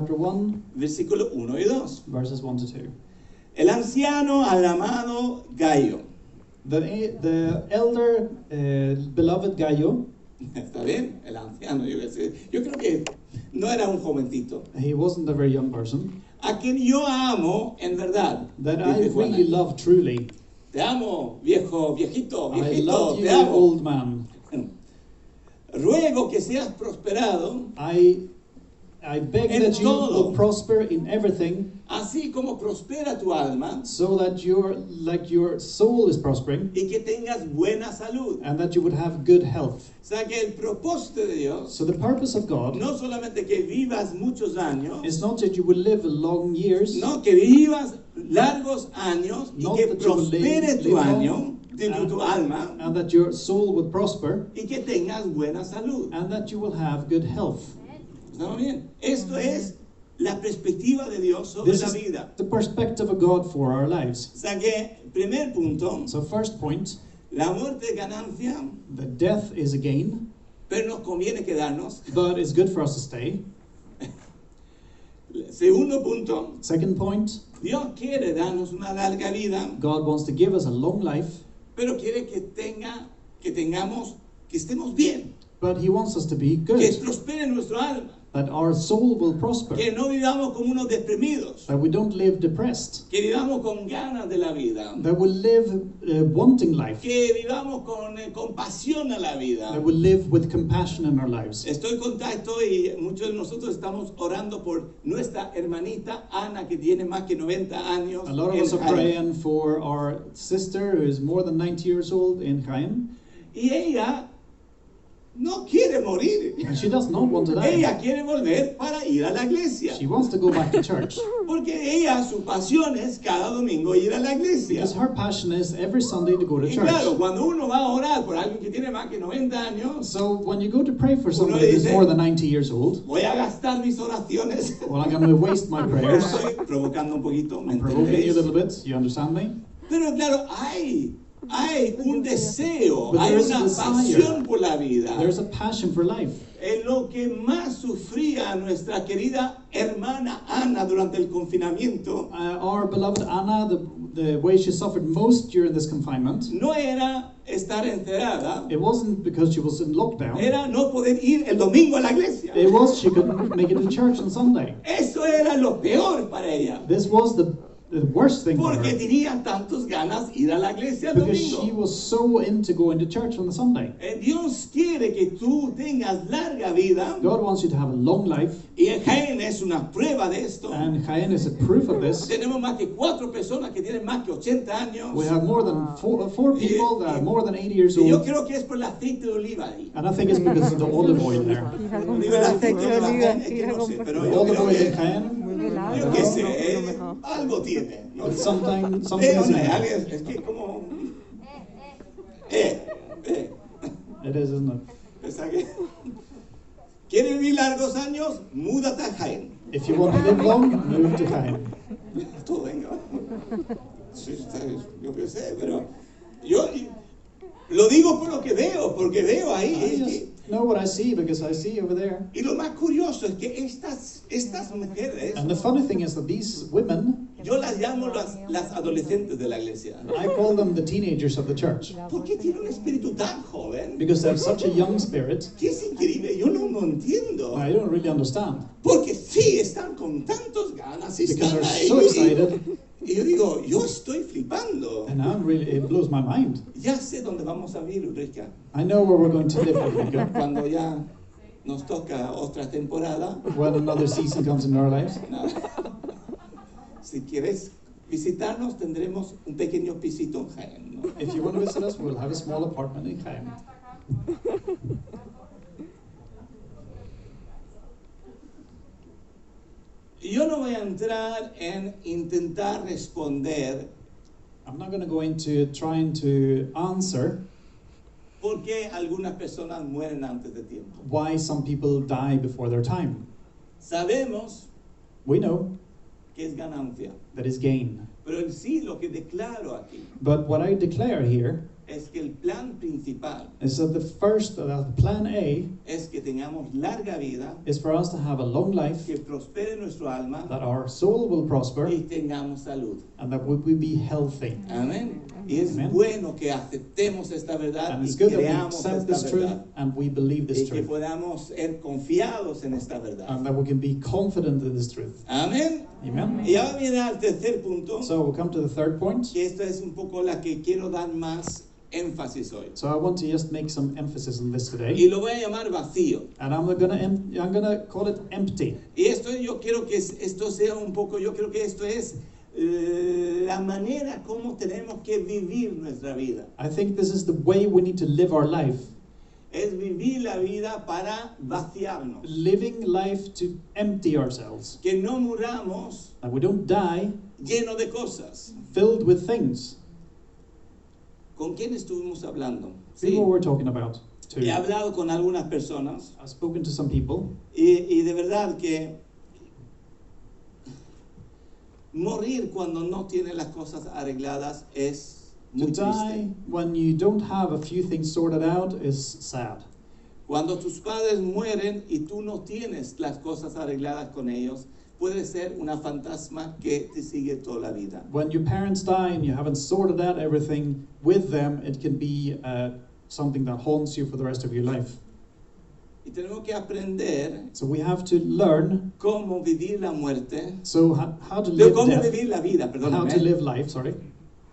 chapter 1, versículo 1 y 2. verses 1 to 2. El anciano al amado Gallo. The elder, beloved Gallo, ¿Está bien? El anciano, yo creo que no era un jovencito. he wasn't a very young person, A quien yo amo en verdad. that I dice Juana. really love truly. Te amo, viejo, viejito, I viejito, love te you, amo. old man. Ruego que seas prosperado, I beg en that you todo. will prosper in everything, así como prospera tu alma, so that your soul is prospering, y que tengas buena salud. and that you would have good health. O sea que el propósito de Dios, So the purpose of God no solamente que vivas muchos años, is not that you will live long years, no, que vivas largos años y Not que that you will prospere tu live long, año, tu alma, and that your soul would prosper, y que tengas buena salud. and that you will have good health. ¿Estamos bien? Esto es la perspectiva de Dios sobre This la is vida. the perspective of God for our lives. O sea que, primer punto, So first point, la muerte es ganancia, the death is a gain, pero nos conviene quedarnos. but it's good for us to stay. Segundo punto, Second point, Dios quiere darnos una larga vida, God wants to give us a long life, pero quiere que estemos bien, but He wants us to be que good, prospere nuestro alma, that our soul will prosper, que no vivamos como unos deprimidos, that we don't live depressed, que vivamos con ganas de la vida, that we live wanting life, que vivamos con pasión a la vida. that we live with compassion in our lives. Estoy en contacto y muchos de nosotros estamos orando por nuestra hermanita Ana, que tiene más que 90 años. A lot of en us are Jaén. praying for our sister who is more than 90 years old in Jaén, Y ella no quiere morir. and she does not want to die. Ella quiere volver para ir a la iglesia. She wants to go back to church, Porque ella, su pasión es cada domingo ir a la iglesia. because her passion is every Sunday to go to Y claro, church. cuando uno va a orar por alguien que tiene más que 90 años, So when you go to pray for somebody who's dice, more than 90 years old, voy a gastar mis oraciones. well, I'm going to waste my prayers. Estoy provocando un poquito, ¿me I'm provoking you a entendéis? little bit. You understand me? Pero claro, hay un deseo, But hay there is a una desire. pasión por la vida. There's a passion for life. En lo que más sufría nuestra querida hermana Ana durante el confinamiento, Our beloved Anna, the way she suffered most during this confinement, no era estar encerrada, it wasn't because she was in lockdown. era no poder ir el domingo a la iglesia. It was she couldn't make it to church on Sunday. Eso era lo peor para ella, This was the worst thing for porque her, tenía tantas ganas ir a la iglesia el because she domingo. was so into going to church on the Sunday. Dios quiere que tú tengas larga vida, God wants you to have a long life, y en Jaén es una prueba de esto. and Jaén is a proof of this. Tenemos más que 4 personas que tienen más que 80 años. We have more than four people that are more than 80 years Y yo old, creo que es por el aceite de oliva ahí. and I think it's because of the olive oil there. Digo, el aceite de oliva es que no sé, pero The yo olive creo oil in que, Jaén, yo qué sé, algo tiene. ¿No? but something is in Hombre, there. alguien, es que como... It is, isn't it? O sea que, ¿quieres vivir largos años? Múdate a Jaén. If you want to live long, move to Jaén. Tú venga. Sí, yo qué sé, pero yo lo digo por lo que veo, porque veo ahí. I Es just que, know what I see because I see over there. y lo más curioso es que estas mujeres, And the funny thing is that these women, yo las llamo las adolescentes de la iglesia. I call them the teenagers of the church, ¿Por qué tiene un espíritu tan joven? because they have such a young spirit. Que es increíble, yo no entiendo. I don't really understand, Porque sí, están con tantas ganas y because están they're ahí. so excited, Y yo digo, yo estoy flipando. and it blows my mind. Ya sé dónde vamos a vivir, Ulrika. I know where we're going to live, Ulrika, Cuando ya nos toca otra temporada. when another season comes into our lives. Nada. Si quieres visitarnos, tendremos un pequeño pisito en Jaén, ¿no? If you want to visit us, we'll have a small apartment in Jaén. Yo no voy a entrar en intentar responder I'm not going to go into trying to answer por qué algunas personas mueren antes de tiempo. why some people die before their time. Sabemos We know que es ganancia, that is gain. pero en sí lo que declaro aquí But what I declare here es que el plan principal is that the plan A es que tengamos larga vida, is for us to have a long life, que prospere nuestro alma that our soul will prosper, y tengamos salud. and that we will be healthy. Amén. Y es Amen. bueno que aceptemos esta verdad And y it's good that we creamos accept esta this truth verdad and we believe y this que truth, podamos ser confiados en esta verdad. and that we can be confident in this truth. Amén. Amen. Y ahora viene al tercer punto, So we'll come to the third point. que esta es un poco la que quiero dar más énfasis hoy. So I want to just make some emphasis on this Y today, lo voy a llamar vacío. and I'm gonna call it empty. Y esto yo quiero que esto sea un poco, yo creo que esto es la manera como tenemos que vivir nuestra vida. I think this is the way we need to live our life. Es vivir la vida para vaciarnos. Living life to empty ourselves. Que no muramos That we don't die lleno de cosas. filled with things. ¿Con quién estuvimos hablando? People we're talking about too. He hablado con algunas personas I've spoken to some people, y de verdad que morir cuando no tiene las cosas arregladas es to muy die triste. when you don't have a few things sorted out is sad. Cuando tus padres mueren y tú no tienes las cosas arregladas con ellos, puede ser una fantasma que te sigue toda la vida. When your parents die and you haven't sorted out everything with them, it can be something that haunts you for the rest of your life. Y tenemos que aprender So we have to learn cómo vivir la muerte, how to live cómo death, vivir la vida, how to perdóname, live life,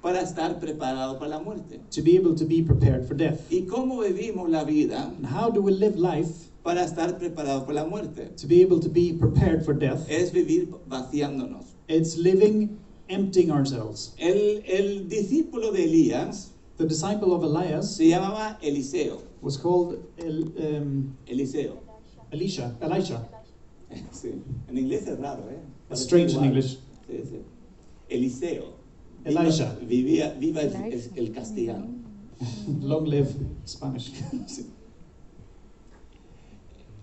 para estar preparado para la muerte. to be able to be prepared for death. Y cómo vivimos la vida And how do we live life para estar preparado para la muerte. to be able to be prepared for death? Es vivir vaciándonos. It's living emptying ourselves. El discípulo de Elías The disciple of Elias se llamaba Eliseo. was called Eliseo. Elisha. Sí. En inglés es raro, ¿eh? It's strange in Igual. English. Sí, sí. Eliseo. Elisha. Viva el castellano. Long live Spanish. Sí.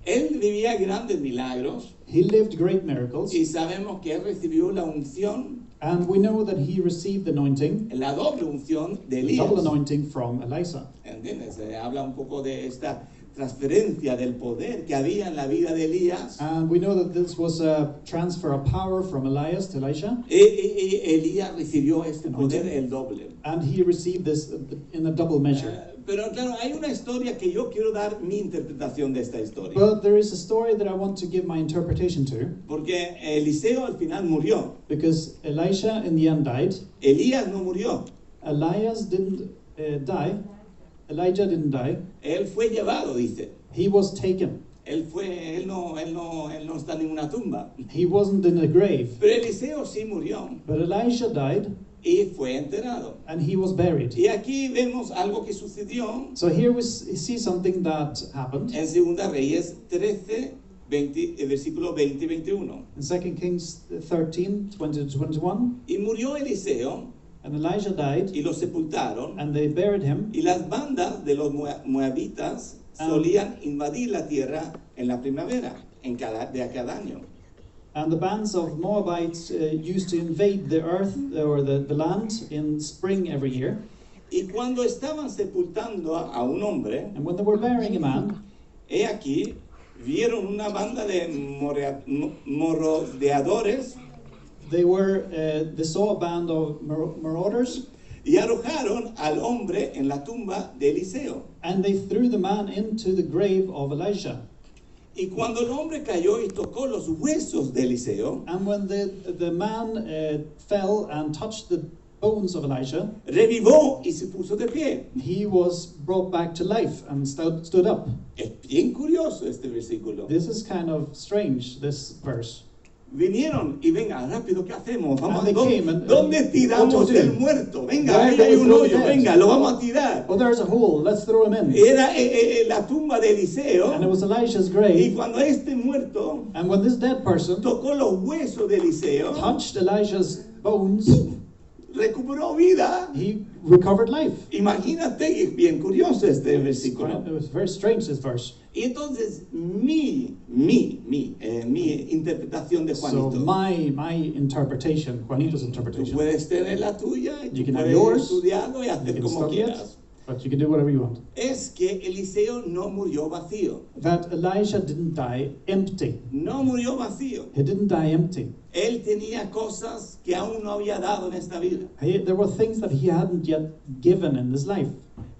Él vivía grandes milagros He lived great miracles, y sabemos que él recibió la unción, and we know that he received the anointing, la doble unción de the double Elías. anointing from Elisha. ¿Entiendes? Habla un poco de esta transferencia del poder que había en la vida de Elías. And we know that this was a transfer of power from Elias to Elisha, Y Elías recibió este poder el doble. and he received this in a double measure. Pero claro, hay una historia que yo quiero dar mi interpretación de esta historia. But there is a story that I want to give my interpretation to, Porque Eliseo al final murió. because Elisha in the end died. Elías no murió. Elias didn't die. Elijah didn't die. Él fue llevado, dice. He was taken. Él no está en ninguna tumba. He wasn't in a grave. Pero Eliseo sí murió But Elisha died, y fue enterrado. and he was buried. Y aquí vemos algo que sucedió So here we see something that happened en 2 Reyes 13, versículo 20 y 21. in 2 Kings 13, 20 to 21. Y murió Eliseo And Elijah died, y lo sepultaron. and they buried him. Y las bandas de los moabitas solían invadir la tierra en la primavera de cada año. And the bands of Moabites used to invade the earth or the land in spring every year. Y cuando estaban sepultando a un hombre, And when they were burying a man, he aquí, vieron una banda de merodeadores they saw a band of marauders, y arrojaron al hombre en la tumba de Eliseo. and they threw the man into the grave of Elisha. Y cuando el hombre cayó y tocó los huesos de Eliseo, And when the man fell and touched the bones of Elisha, revivó y se puso de pie. he was brought back to life and stood up. Es bien curioso este versículo. This is kind of strange, this verse. Vinieron y venga, rápido, ¿qué hacemos? Vamos, And they came and- ¿dónde tiramos what to do? el muerto? Venga, Where ahí do hay we un throw hoyo, the dead? venga, lo vamos a tirar. Oh, there's a hole, let's throw him in. Era la tumba de Eliseo. And it was Elisha's Y grave. cuando este muerto And when this dead person tocó los huesos de Eliseo, touched Elisha's bones, recuperó vida. he recovered life. Imagínate, es bien curioso este versículo. It was very strange, this verse. Y entonces mi interpretación de So Juanito. my interpretation, Juanito's Tú interpretation, puedes tener la tuya y You tú can have puedes yours, estudiarlo y you hacer can como study it, quieras. but you can do whatever you want. es que Eliseo no murió vacío. That Elijah didn't die empty. No murió vacío. He didn't die empty. Él tenía cosas que aún no había dado en esta vida. There were things that he hadn't yet given in his life.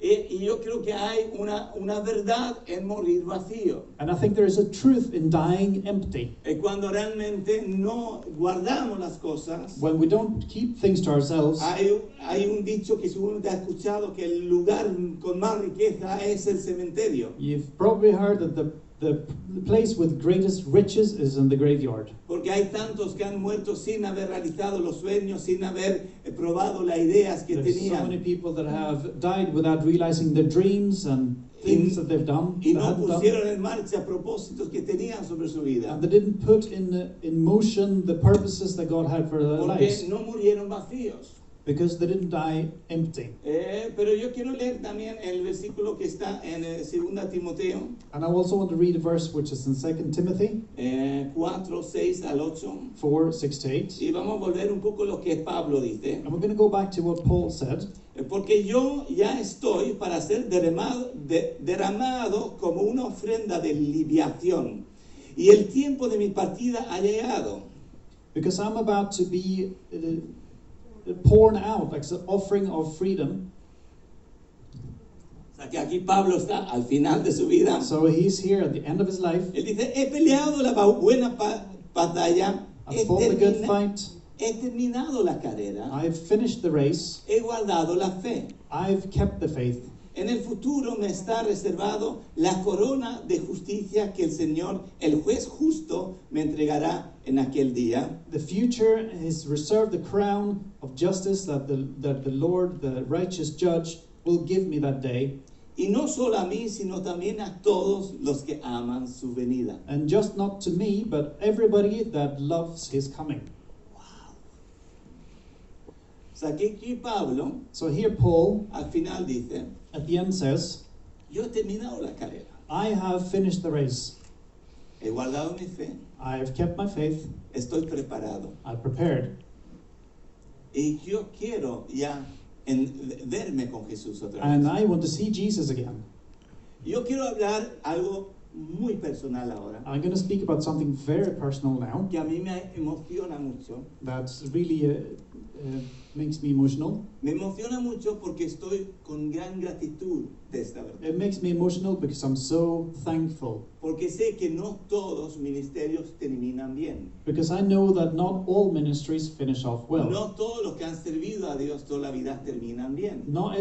Y yo creo que hay una verdad en morir vacío. And I think there is a truth in dying empty. Cuando realmente no guardamos las cosas. When we don't keep things to ourselves. Hay un dicho que seguro te has escuchado, que el lugar con más riqueza es el cementerio. You've probably heard that the place with greatest riches is in the graveyard. Porque hay tantos que han muerto sin haber realizado los sueños, sin haber probado las ideas que There's tenían. so many people that have died without realizing their dreams and things that they've done. Y no pusieron en marcha propósitos que tenían sobre su vida. And they didn't put in motion the purposes that God had for their lives. Porque no murieron vacíos. Because they didn't die empty. Pero yo quiero leer también el versículo que está en 2 Timoteo. And I also want to read a verse which is in 2 Timothy 4, 6 al 8. 4, 6 to 8. Y vamos a volver un poco a lo que Pablo dice. And we're going to go back to what Paul said. Porque yo ya estoy para ser derramado como una ofrenda de libación. Y el tiempo de mi partida ha llegado. Because I'm about to be poured out like an offering of freedom. O sea que aquí Pablo está al final de su vida. So he's here at the end of his life. Él dice, he peleado la buena batalla. I've fought the good fight. He terminado la carrera. I've finished the race. He guardado la fe. I've kept the faith. En el futuro me está reservado la corona de justicia que el Señor, el juez justo, me entregará en aquel día. The future is reserved the crown of justice that the Lord, the righteous judge, will give me that day. Y no solo a mí, sino también a todos los que aman su venida. And just not to me, but everybody that loves his coming. Wow. O sea que aquí Pablo, So here Paul, al final dice, at the end says, yo he terminado la carrera. I have finished the race. He guardado mi fe. I have kept my faith. Estoy preparado. I've prepared. Y yo quiero ya verme con Jesús otra vez. And I want to see Jesus again. Yo quiero hablar algo muy personal ahora, I'm going to speak about something very personal now que a mí me emociona mucho. that really makes me emotional. Me emociona mucho porque estoy con gran gratitud de esta verdad. It makes me emotional because I'm so thankful. Porque sé que no todos ministerios terminan bien. Because I know that not all ministries finish off well. No todos los que han servido a Dios toda la vida terminan bien. Not